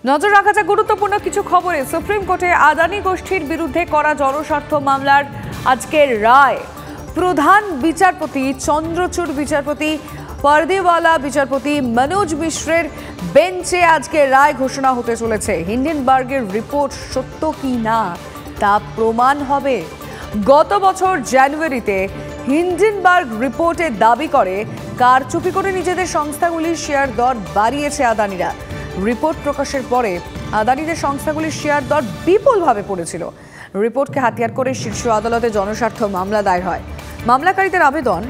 নজর রাখা যাক গুরুত্বপূর্ণ কিছু খবরে। সুপ্রিম কোর্টে আদানি গোষ্ঠীর বিরুদ্ধে করা জনস্বার্থ মামলার আজকের রায়। প্রধান বিচারপতি চন্দ্রচূড়, বিচারপতি পর্দিওয়ালা, বিচারপতি মনোজ মিশ্রের বেঞ্চে আজকে রায় ঘোষণা হতে চলেছে। হিন্ডেনবার্গের রিপোর্ট সত্য কি না তা প্রমাণ হবে। গত বছর জানুয়ারিতে হিন্ডেনবার্গ রিপোর্টে দাবি করে কারচুপি করে নিজেদের সংস্থাগুলির শেয়ার দর বাড়িয়েছে আদানিরা। রিপোর্ট প্রকাশের পরে আদানিদের সংস্থাগুলির শেয়ার দর বিপুলভাবে পড়েছিল। রিপোর্টকে হাতিয়ার করে শীর্ষ আদালতে জনস্বার্থ মামলা দায়ের হয়। মামলাকারীদের আবেদন,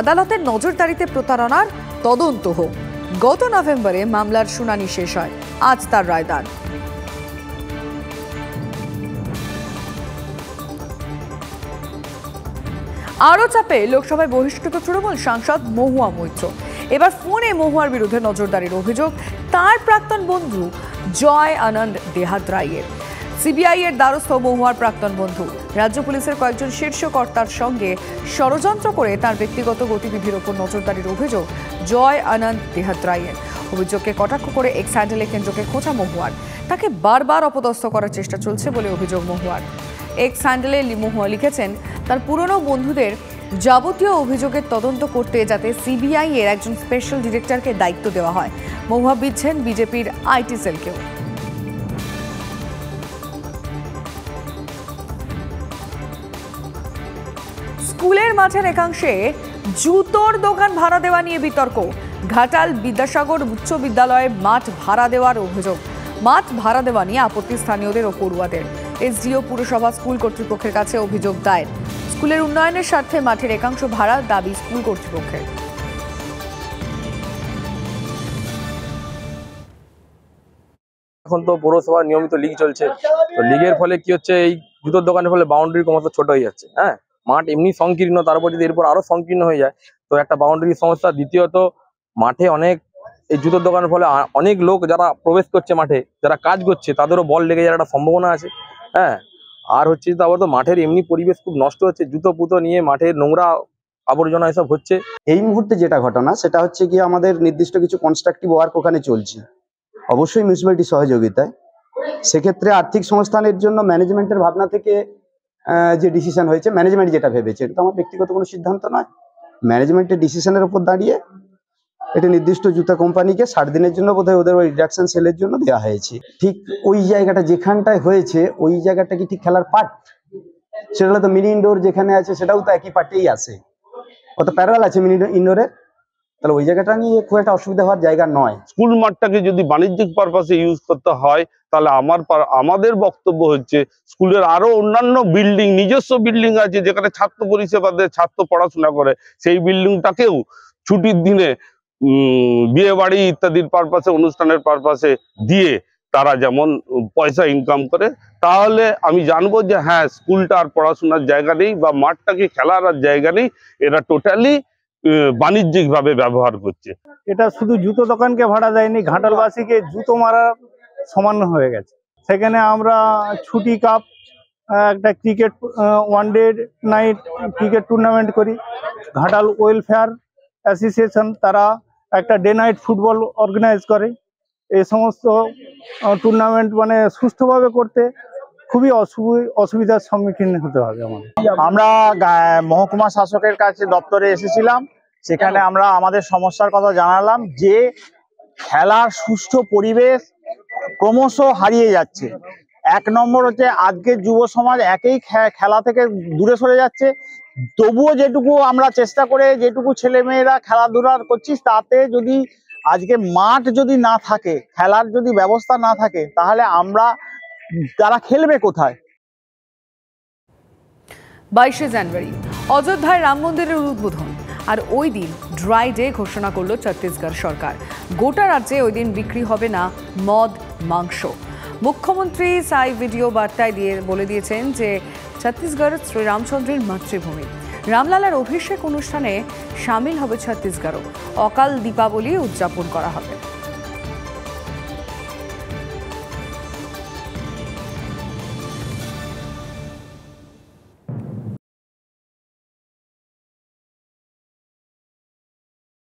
আদালতের নজরদারিতে প্রতারণার তদন্ত হোক। গত নভেম্বরে মামলার শুনানি শেষ হয়, আজ তার রায়দান। আরও চাপে লোকসভায় বহিষ্কৃত তৃণমূল সাংসদ মহুয়া মৈত্র। এবার ফোনে মহুয়ার বিরুদ্ধে নজরদারির অভিযোগ তার প্রাক্তন বন্ধু জয় আনন্দ দেহাদ্রাইয়ের। সিবিআই এর দ্বারস্থ মহুয়ার প্রাক্তন বন্ধু রাজ্য পুলিশের কয়েকজন শীর্ষ কর্তার সঙ্গে ষড়যন্ত্র করে তার ব্যক্তিগত গতিবিধির ওপর নজরদারির অভিযোগ জয় আনন্দ দেহাদ্রাইয়ের। অভিযোগকে কটাক্ষ করে এক্স হ্যান্ডেলে কেন্দ্রকে খোঁচা মহুয়ার। তাকে বারবার অপদস্থ করার চেষ্টা চলছে বলে অভিযোগ মহুয়ার। এক্স হ্যান্ডেলে মহুয়া লিখেছেন, তার পুরনো বন্ধুদের যাবতীয় অভিযোগের তদন্ত করতে যাতে সিবিআই এর একজন স্পেশাল ডিরেক্টরকে দায়িত্ব দেওয়া হয়। মহুয়া বিচ্ছেন বিজেপির আইটি সেলকেও। স্কুলের মাঠের একাংশে জুতোর দোকান ভাড়া দেওয়া নিয়ে বিতর্ক। ঘাটাল বিদ্যাসাগর উচ্চ বিদ্যালয়ে মাঠ ভাড়া দেওয়ার অভিযোগ। মাঠ ভাড়া দেওয়া নিয়ে আপত্তি স্থানীয়দের ও পড়ুয়াদের। এসডিও পুরসভা স্কুল কর্তৃপক্ষের কাছে অভিযোগ দায়ের। স্কুলের উন্নয়নের স্বার্থে মাঠের একাংশ ভাড়া দাবি স্কুল কর্তৃপক্ষের। এখন তো পৌরসভার নিয়মিত লিগ চলছে, তো লিগের ফলে কি হচ্ছে, এই জুতোর দোকানের ফলে বাউন্ডারি ক্রমশ ছোট হয়ে যাচ্ছে। হ্যাঁ, মাঠ এমনি সংকীর্ণ, তারপর যদি এরপর আরো সংকীর্ণ হয়ে যায় তো একটা বাউন্ডারির সমস্যা। দ্বিতীয়ত মাঠে অনেক এই জুতোর দোকানের ফলে অনেক লোক যারা প্রবেশ করছে মাঠে, যারা কাজ করছে, তাদেরও বল লেগে যাওয়ার একটা সম্ভাবনা আছে। হ্যাঁ, আর হচ্ছে তারপর তো মাঠের এমনি পরিবেশ খুব নষ্ট হচ্ছে, জুতো পুতো নিয়ে মাঠের নোংরা আবর্জনা এসব হচ্ছে। এই মুহূর্তে যেটা ঘটনা সেটা হচ্ছে কি, আমাদের নির্দিষ্ট কিছু কনস্ট্রাকটিভ ওয়ার্ক ওখানে চলছে, অবশ্যই মিউনিসিপ্যালিটির সহযোগিতায়। সেক্ষেত্রে আর্থিক সংস্থানের জন্য ম্যানেজমেন্টের ভাবনা থেকে যে ডিসিশন হয়েছে, ম্যানেজমেন্ট যেটা ভেবেছে, এটা তো আমার ব্যক্তিগত কোনো সিদ্ধান্ত নয়। ম্যানেজমেন্টের ডিসিশনের উপর দাঁড়িয়ে এটা নির্দিষ্ট জুতা কোম্পানিকে 60 দিনের জন্য বোধহয় ওদের ওই রিডাকশন সেলের জন্য দেওয়া হয়েছে। ঠিক ওই জায়গাটা যেখানটায় হয়েছে, ওই জায়গাটা কি ঠিক খেলার পার্ট? সেটা তো মিনি ইনডোর যেখানে আছে সেটাও তো একই পার্টেই আছে, অত প্যারাল আছে মিনি ইনডোরে। তাহলে ওই জায়গাটা নিয়ে খুব একটা অসুবিধা হওয়ার জায়গা নয়। স্কুল মাঠটাকে যদি বাণিজ্যিক পারপাসে ইউজ করতে হয়, তাহলে আমাদের বক্তব্য হচ্ছে স্কুলের আরো অন্যান্য বিল্ডিং, নিজস্ব বিল্ডিং আছে যেখানে ছাত্র পরিষেবা দেয়, ছাত্র পড়াশোনা করে, সেই বিল্ডিংটাকেও ছুটির দিনে বিয়ে বাড়ি ইত্যাদির পারপাসে, অনুষ্ঠানের পারপাসে দিয়ে তারা যেমন পয়সা ইনকাম করে, তাহলে আমি জানবো যে হ্যাঁ, স্কুলটা আর পড়াশোনার জায়গা নেই বা মাঠটাকে খেলার আর জায়গা নেই, এরা টোটালি বাণিজ্যিক ভাবে ব্যবহার করছে। এটা শুধু জুতো দোকানকে ভাড়া দেয়নি, ঘাটালবাসীকে জুতো মারার সমান হয়ে গেছে। সেখানে আমরা ছুটি কাপ, একটা cricket one day night cricket tournament করি। ঘাটাল ওয়েলফেয়ার অ্যাসোসিয়েশন তারা একটা ডে নাইট ফুটবল অর্গানাইজ করে। এই সমস্ত টুর্নামেন্ট মানে সুষ্ঠুভাবে করতে খুবই অসুবিধার সম্মুখীন হতে হবে আমাদের। আমরা মহকুমা শাসকের কাছে দপ্তরে এসেছিলাম, সেখানে আমরা আমাদের সমস্যার কথা জানালাম যে খেলার সুষ্ঠু পরিবেশ ক্রমশ হারিয়ে যাচ্ছে। এক নম্বর হচ্ছে আজকের যুব সমাজ একেই খেলা থেকে দূরে সরে যাচ্ছে। তবুও যেটুকু আমরা চেষ্টা করে যেটুকু ছেলেমেয়েরা খেলাধুলা করছি, তাতে যদি আজকে মাঠ যদি না থাকে, খেলার যদি ব্যবস্থা না থাকে, তাহলে তারা খেলবে কোথায়? 22শে জানুয়ারি অযোধ্যায় রাম মন্দিরের উদ্বোধন, আর ওই দিন ড্রাই ডে ঘোষণা করল ছত্তিশগড় সরকার। গোটা রাজ্যে ওই দিন বিক্রি হবে না মদ, মাংস। মুখ্যমন্ত্রী সাই ভিডিও বার্তায় বলে দিয়েছেন যে ছত্তিশগড় শ্রীরামচন্দ্রের মাতৃভূমি। রামলালার অভিষেক অনুষ্ঠানে সামিল হবে ছত্তিশগড়ও। অকাল দীপাবলি উদযাপন করা হবে।